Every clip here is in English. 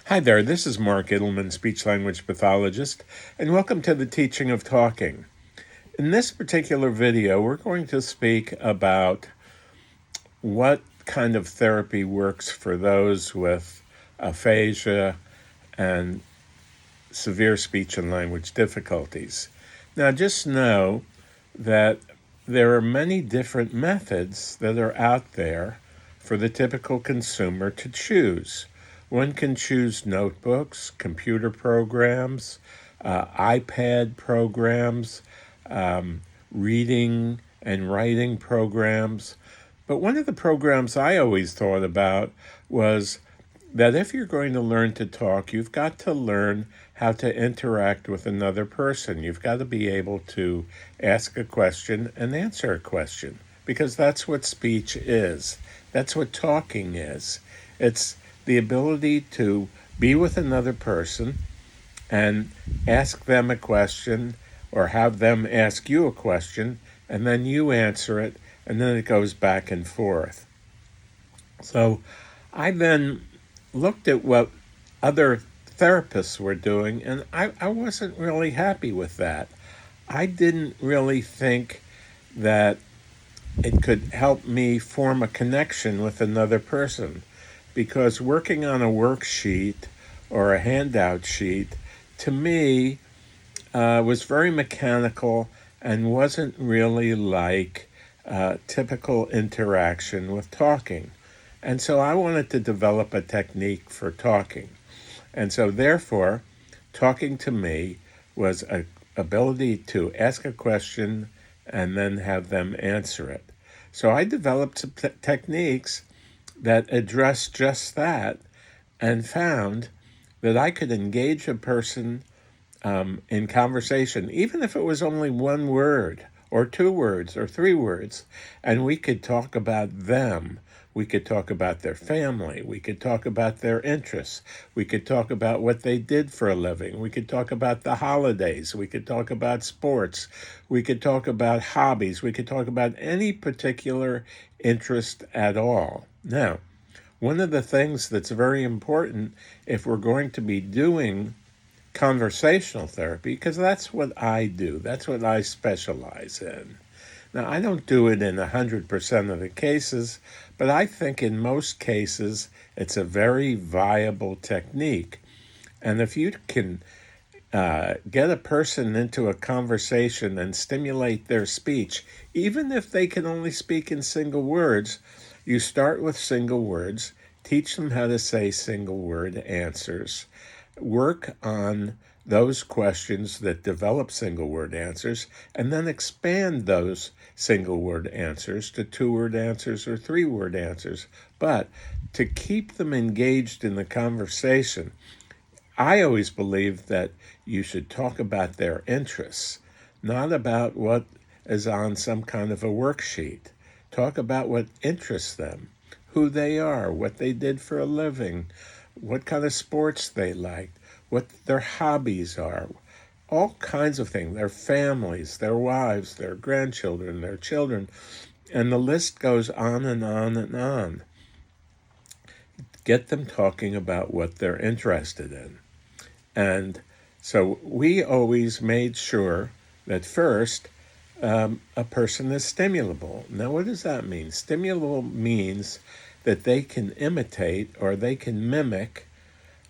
Hi there, this is Mark Edelman, speech-language pathologist, and welcome to the teaching of talking. In this particular video, we're going to speak about what kind of therapy works for those with aphasia and severe speech and language difficulties. Now, just know that there are many different methods that are out there for the typical consumer to choose. One can choose notebooks, computer programs, iPad programs, reading and writing programs. But one of the programs I always thought about was that if you're going to learn to talk, you've got to learn how to interact with another person. You've got to be able to ask a question and answer a question, because that's what speech is. That's what talking is. It's the ability to be with another person and ask them a question or have them ask you a question, and then you answer it, and then it goes back and forth. So I then looked at what other therapists were doing, and I wasn't really happy with that. I didn't really think that it could help me form a connection with another person, because working on a worksheet or a handout sheet, to me, was very mechanical and wasn't really like typical interaction with talking. And so I wanted to develop a technique for talking. And so therefore, talking to me was an ability to ask a question and then have them answer it. So I developed some techniques that address just that, and found that I could engage a person in conversation, even if it was only one word or two words or three words, and we could talk about them. We could talk about their family. We could talk about their interests. We could talk about what they did for a living. We could talk about the holidays. We could talk about sports. We could talk about hobbies. We could talk about any particular interest at all. Now, one of the things that's very important if we're going to be doing conversational therapy, because that's what I do, that's what I specialize in. Now, I don't do it in 100% of the cases, but I think in most cases it's a very viable technique. And if you can get a person into a conversation and stimulate their speech, even if they can only speak in single words, you start with single words, teach them how to say single word answers, work on those questions that develop single word answers, and then expand those single word answers to two word answers or three word answers. But to keep them engaged in the conversation, I always believe that you should talk about their interests, not about what is on some kind of a worksheet. Talk about what interests them, who they are, what they did for a living, what kind of sports they liked, what their hobbies are, all kinds of things, their families, their wives, their grandchildren, their children, and the list goes on and on and on. Get them talking about what they're interested in. And so we always made sure that first, a person is stimulable. Now, what does that mean? Stimulable means that they can imitate or they can mimic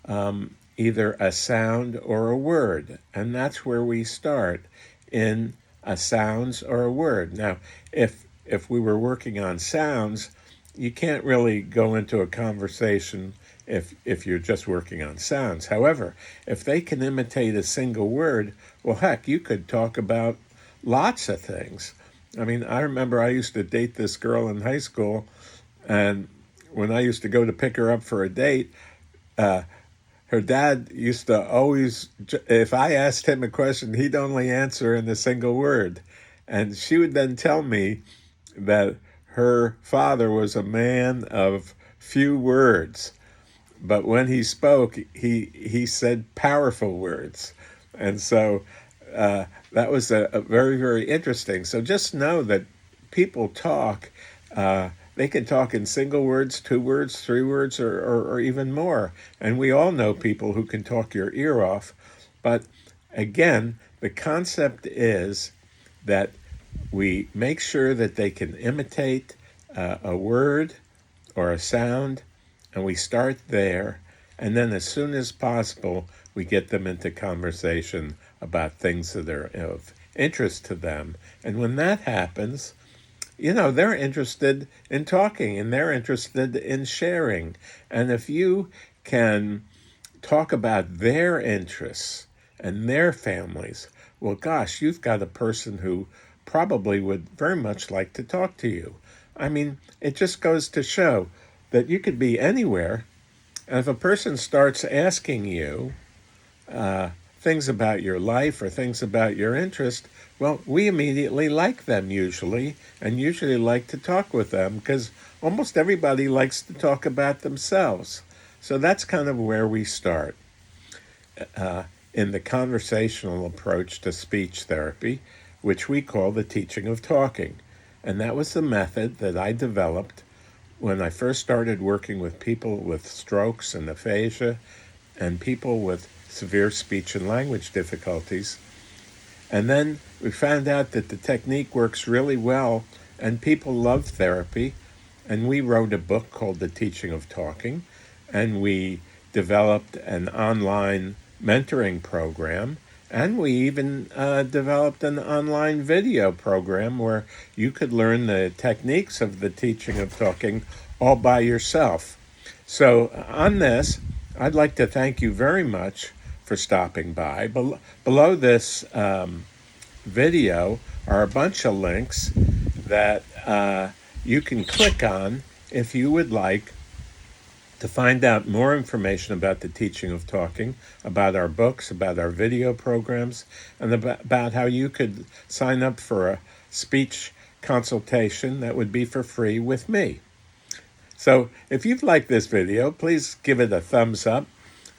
either a sound or a word. And that's where we start, in a sounds or a word. Now, if we were working on sounds, you can't really go into a conversation if you're just working on sounds. However, if they can imitate a single word, well, heck, you could talk about lots of things. I mean, I remember I used to date this girl in high school, and when I used to go to pick her up for a date, her dad used to always, if I asked him a question, he'd only answer in a single word. And she would then tell me that her father was a man of few words, but when he spoke, he said powerful words. And so that was a very, very interesting. So just know that people talk they can talk in single words, 2 words, 3 words, or even more. And we all know people who can talk your ear off. But again, the concept is that we make sure that they can imitate a word or a sound, and we start there. And then as soon as possible, we get them into conversation about things that are of interest to them. And when that happens, they're interested in talking and they're interested in sharing. And if you can talk about their interests and their families, well, gosh, you've got a person who probably would very much like to talk to you. I mean, it just goes to show that you could be anywhere, and if a person starts asking you things about your life or things about your interest, well, we immediately like them usually, and usually like to talk with them because almost everybody likes to talk about themselves. So that's kind of where we start in the conversational approach to speech therapy, which we call the teaching of talking. And that was the method that I developed when I first started working with people with strokes and aphasia and people with severe speech and language difficulties. And then we found out that the technique works really well and people love therapy. And we wrote a book called The Teaching of Talking, and we developed an online mentoring program, and we even developed an online video program where you could learn the techniques of the teaching of talking all by yourself. So on this, I'd like to thank you very much for stopping by. Below this video are a bunch of links that you can click on if you would like to find out more information about the teaching of talking, about our books, about our video programs, and about how you could sign up for a speech consultation that would be for free with me. So if you've liked this video, please give it a thumbs up.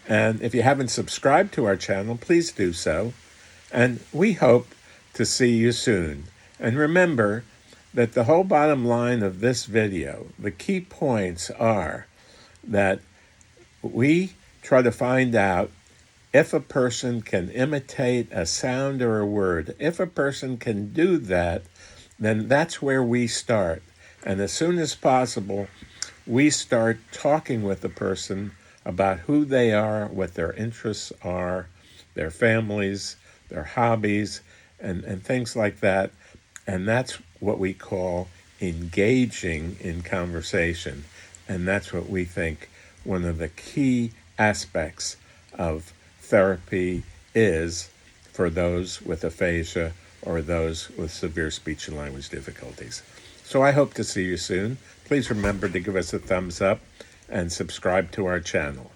And if you haven't subscribed to our channel, please do so. And we hope to see you soon. And remember that the whole bottom line of this video, the key points are that we try to find out if a person can imitate a sound or a word. If a person can do that, then that's where we start. And as soon as possible, we start talking with the person about who they are, what their interests are, their families, their hobbies, and things like that. And that's what we call engaging in conversation. And that's what we think one of the key aspects of therapy is for those with aphasia or those with severe speech and language difficulties. So I hope to see you soon. Please remember to give us a thumbs up and subscribe to our channel.